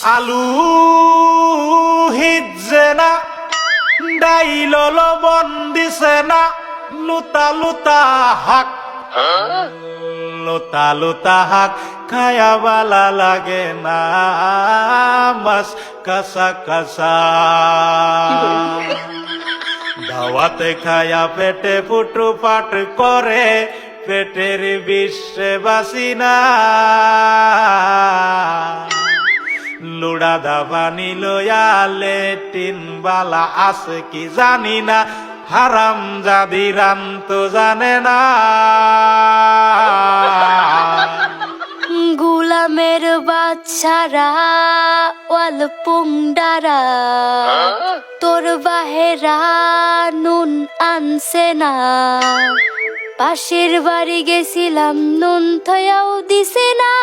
আলু হিজে না ডাইল লবণ দিছে না লুতা লুতা হাক লুতা লুতা হাক খায়া বালা লাগে না মাছ কাঁচা কাঁচা দাওয়াতে খায়া পেটে ফুটু পাট করে পেটের বিশ্বে বাসি না লুড়া দাবা নিলয়া লেটিন বালা আছে কি জানি না হারাম জাদি রান তো জানে না গুলামের বাচ্চারা ওয়াল পুংডারা তোর বাহেরা নুন আনছে না পাশের বাড়ি গেছিলাম নুন থয়াও দিছে না